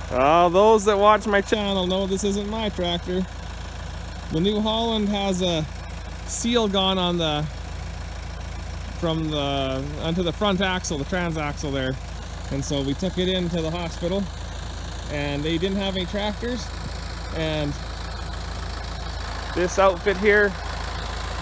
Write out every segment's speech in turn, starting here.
Those that watch my channel know this isn't my tractor. The New Holland has a seal gone on onto the front axle, the transaxle there. And so we took it into the hospital and they didn't have any tractors. And this outfit here,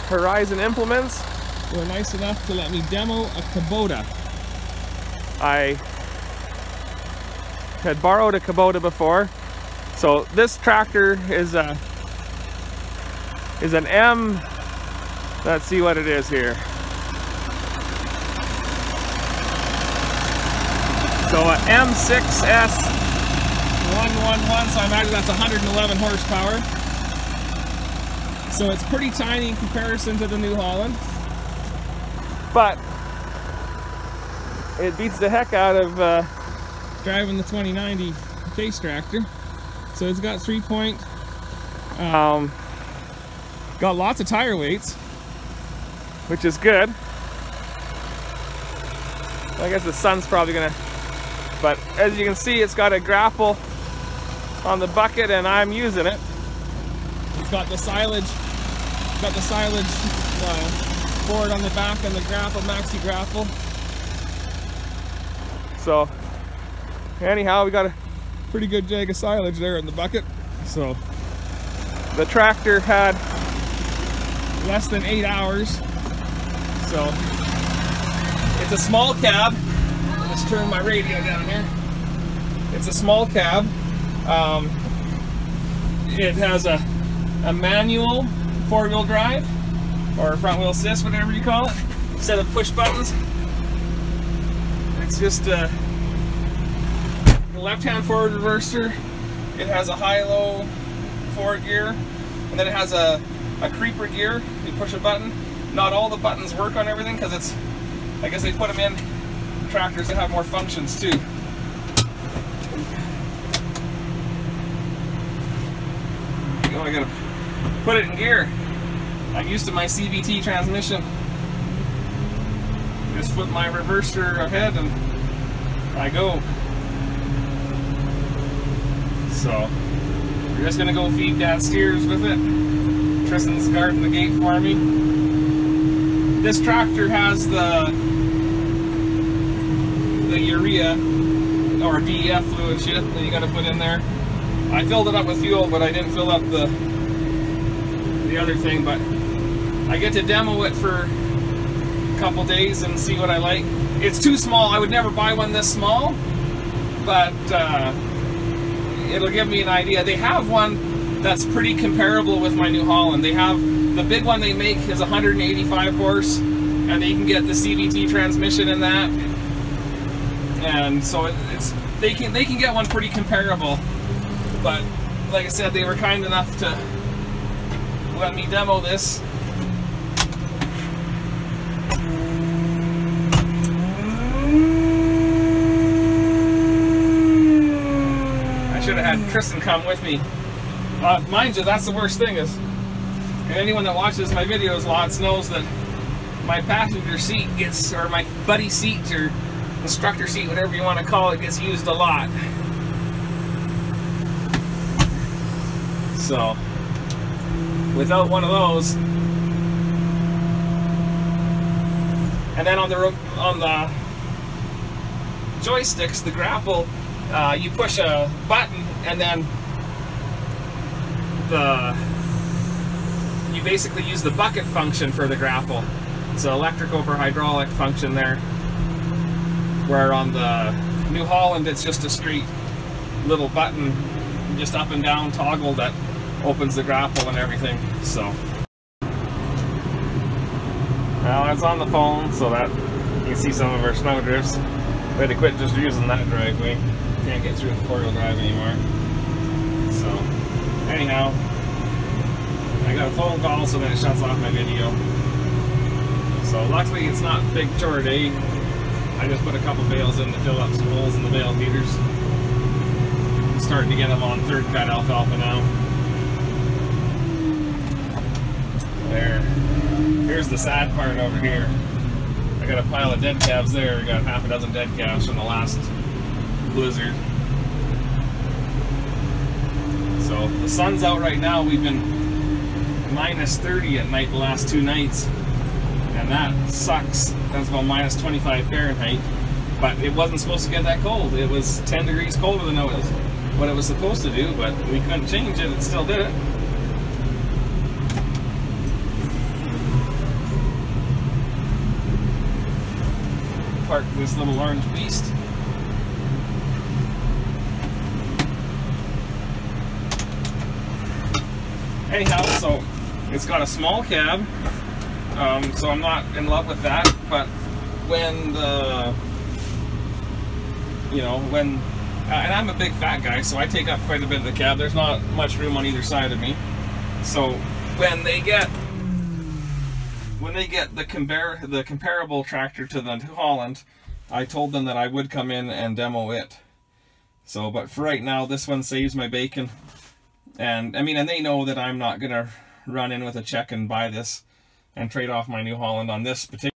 Horizon Implements, were nice enough to let me demo a Kubota. I had borrowed a Kubota before. So this tractor is an M, let's see what it is here. So a M6S 111, so I imagine that's 111 horsepower. So it's pretty tiny in comparison to the New Holland, but it beats the heck out of driving the 2090 case tractor. So it's got 3-point, got lots of tire weights, which is good. I guess the sun's probably gonna, but as you can see, it's got a grapple on the bucket and I'm using it. It's got the silage, board on the back and the grapple, maxi grapple. So anyhow, we got a pretty good jag of silage there in the bucket. So the tractor had less than 8 hours. So it's a small cab. Let's turn my radio down here. It's a small cab. It has a manual 4-wheel drive or front-wheel assist, whatever you call it, instead of push buttons. It's just a left-hand forward reverser. It has a high-low forward gear, and then it has a creeper gear. You push a button. Not all the buttons work on everything because it's, I guess they put them in tractors that have more functions too. I gotta put it in gear. I'm used to my CVT transmission. Just flip my reverser ahead and I go. So we're just gonna go feed Dad steers with it. Tristan's guarding the gate for me. This tractor has the urea or DEF fluid shit that you gotta put in there. I filled it up with fuel, but I didn't fill up the other thing. But I get to demo it for a couple days and see what I like. It's too small. I would never buy one this small, but it'll give me an idea. They have one that's pretty comparable with my New Holland. They have the big one they make is 185 horse, and they can get the CVT transmission in that, and so they can get one pretty comparable. But like I said, they were kind enough to let me demo this. I should have had Tristan come with me. Mind you, that's the worst thing is, and anyone that watches my videos lots knows that my passenger seat gets, or my buddy seat or instructor seat, whatever you want to call it, gets used a lot. So without one of those, and then on the joysticks, the grapple, you push a button and then you basically use the bucket function for the grapple. It's an electric over hydraulic function there, where on the New Holland it's just a straight little button, just up and down toggle that opens the grapple and everything. So now it's on the phone so that you can see some of our snow drifts. We had to quit just using that driveway. Can't get through the 4-wheel drive anymore. So anyhow, I got a phone call, so then it shuts off my video. So luckily it's not big chore day. I just put a couple bales in to fill up some holes in the bale feeders. I'm starting to get them on 3rd cut alfalfa now. There. Here's the sad part over here. I got a pile of dead calves there. I got half a dozen dead calves from the last blizzard. So the sun's out right now. We've been minus 30 at night the last 2 nights, and that sucks. That's about minus 25 Fahrenheit, but it wasn't supposed to get that cold. It was 10 degrees colder than what it was supposed to do, but we couldn't change it. It still did it. Park this little orange beast. Anyhow, so it's got a small cab, so I'm not in love with that, but when the, you know, when, and I'm a big fat guy, so I take up quite a bit of the cab. There's not much room on either side of me. So when they get the comparable tractor to the New Holland, I told them that I would come in and demo it. So, but for right now, this one saves my bacon. And I mean, and they know that I'm not gonna run in with a check and buy this and trade off my New Holland on this particular,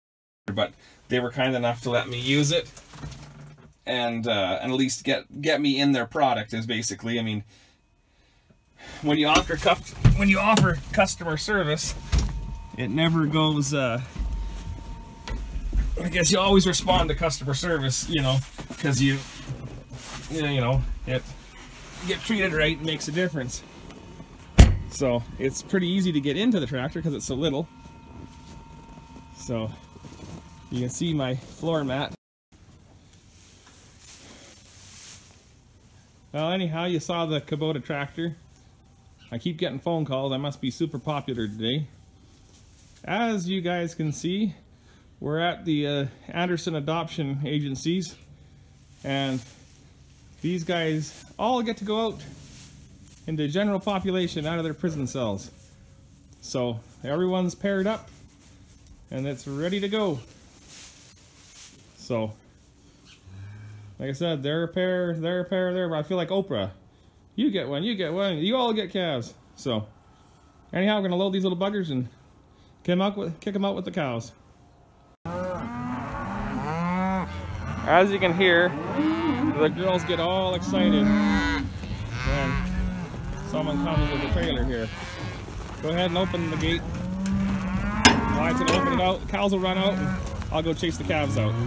but they were kind enough to let me use it and at least get me in their product. Is basically, I mean, when you offer customer service, it never goes, I guess you always respond to customer service, you know, because you know, it get treated right makes a difference. So it's pretty easy to get into the tractor because it's so little. So you can see my floor mat. Well, anyhow, you saw the Kubota tractor. I keep getting phone calls. I must be super popular today. As you guys can see, we're at the Anderson Adoption Agencies, and these guys all get to go out into general population out of their prison cells. So everyone's paired up and it's ready to go. So like I said, they're a pair, but I feel like Oprah. You get one, you get one, you all get calves. So anyhow, I'm gonna load these little buggers and kick them out with the cows. As you can hear, the girls get all excited when someone comes with a trailer here. Go ahead and open the gate. Wife's gonna open it out, the cows will run out, and I'll go chase the calves out. Two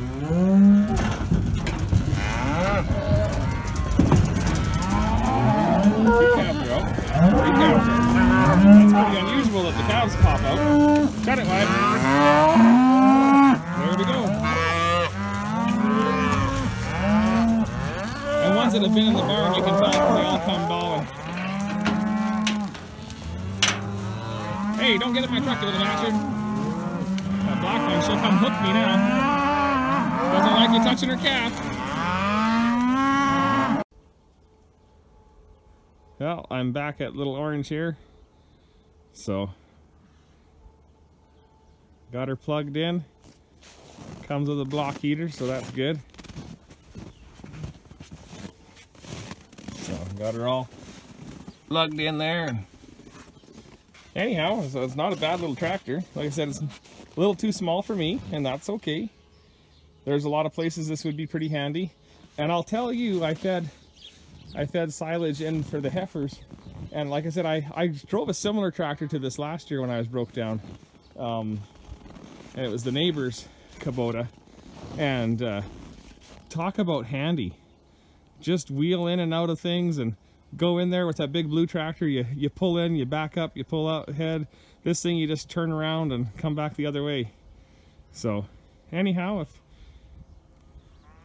calves are out. 3 calves are out. That's pretty unusual that the calves pop out. Cut it, wife. There we go. And ones that have been in the barn, you can tell they all come bawling. Hey, don't get in my truck, you little bastard. That black one, she'll come hook me now. Doesn't like you touching her calf. Well, I'm back at Little Orange here. So, got her plugged in. Comes with a block heater, so that's good. So, got her all plugged in there. And anyhow, so it's not a bad little tractor. Like I said, it's a little too small for me, and that's okay. There's a lot of places this would be pretty handy. And I'll tell you, I fed silage in for the heifers, and like I said, I drove a similar tractor to this last year when I was broke down, and it was the neighbor's Kubota, and talk about handy. Just wheel in and out of things and go in there with that big blue tractor. You pull in, you back up, you pull out ahead. This thing you just turn around and come back the other way. So anyhow,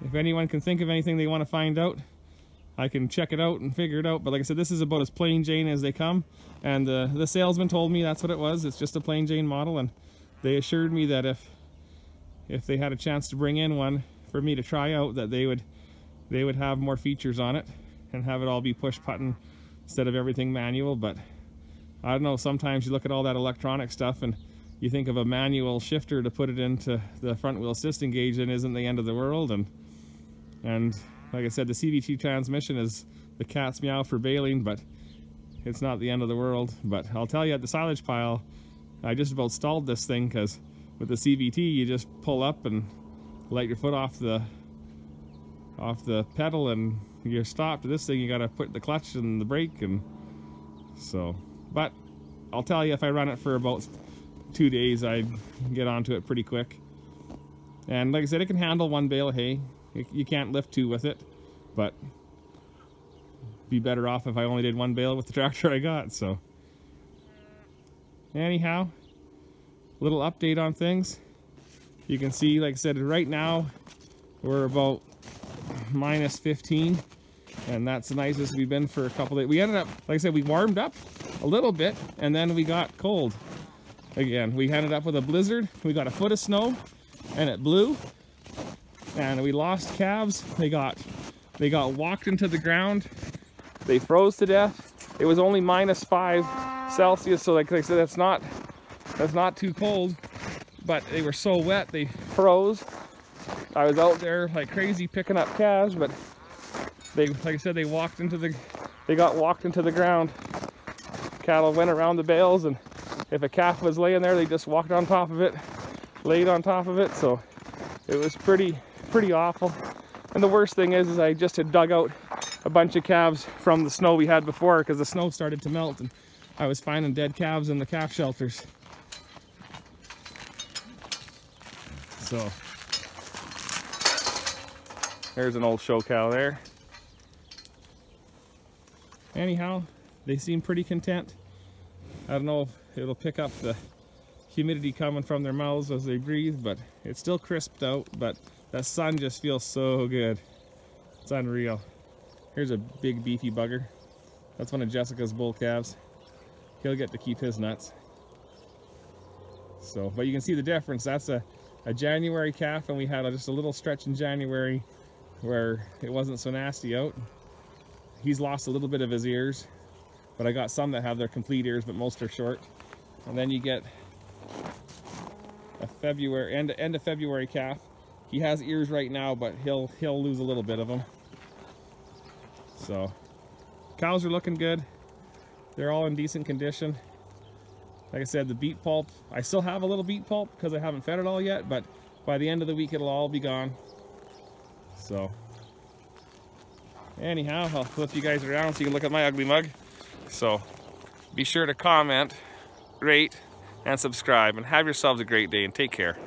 if anyone can think of anything they want to find out, I can check it out and figure it out. But like I said, this is about as plain Jane as they come, and the salesman told me that's what it was. It's just a plain Jane model, and they assured me that if they had a chance to bring in one for me to try out, that they would have more features on it and have it all be push button instead of everything manual. But I don't know, sometimes you look at all that electronic stuff and you think of a manual shifter to put it into the front wheel assist gauge, and isn't the end of the world. And like I said, the CVT transmission is the cat's meow for baling, but it's not the end of the world. But I'll tell you, at the silage pile, I just about stalled this thing, because with the CVT you just pull up and let your foot off the pedal and you're stopped. This thing, you got to put the clutch and the brake, and So, but I'll tell you, if I run it for about 2 days, I get onto it pretty quick. And like I said, it can handle 1 bale of hay. You can't lift 2 with it, but be better off if I only did 1 bale with the tractor I got. So anyhow, little update on things. You can see, like I said, right now we're about minus 15, and that's the nicest we've been for a couple days. We ended up, like I said, we warmed up a little bit and then we got cold again. We ended up with a blizzard. We got a foot of snow and it blew, and we lost calves. They got walked into the ground. They froze to death. It was only minus 5 Celsius, so like I said, that's not too cold, but they were so wet they froze. I was out there like crazy picking up calves, but they, like I said, they got walked into the ground. Cattle went around the bales, and if a calf was laying there, they just walked on top of it, laid on top of it. So it was pretty awful. And the worst thing is I just had dug out a bunch of calves from the snow we had before, because the snow started to melt and I was finding dead calves in the calf shelters. So there's an old show cow there. Anyhow, they seem pretty content. I don't know if it'll pick up the humidity coming from their mouths as they breathe, but it's still crisped out, but that sun just feels so good. It's unreal. Here's a big beefy bugger. That's one of Jessica's bull calves. He'll get to keep his nuts. So, but you can see the difference. That's a January calf, and we had just a little stretch in January where it wasn't so nasty out. He's lost a little bit of his ears, but I got some that have their complete ears, but most are short. And then you get a February, end of February calf. He has ears right now, but he'll lose a little bit of them. So cows are looking good. They're all in decent condition. Like I said, the beet pulp, I still have a little beet pulp because I haven't fed it all yet, but by the end of the week it'll all be gone. So anyhow, I'll flip you guys around so you can look at my ugly mug. So be sure to comment, rate, and subscribe, and have yourselves a great day, and take care.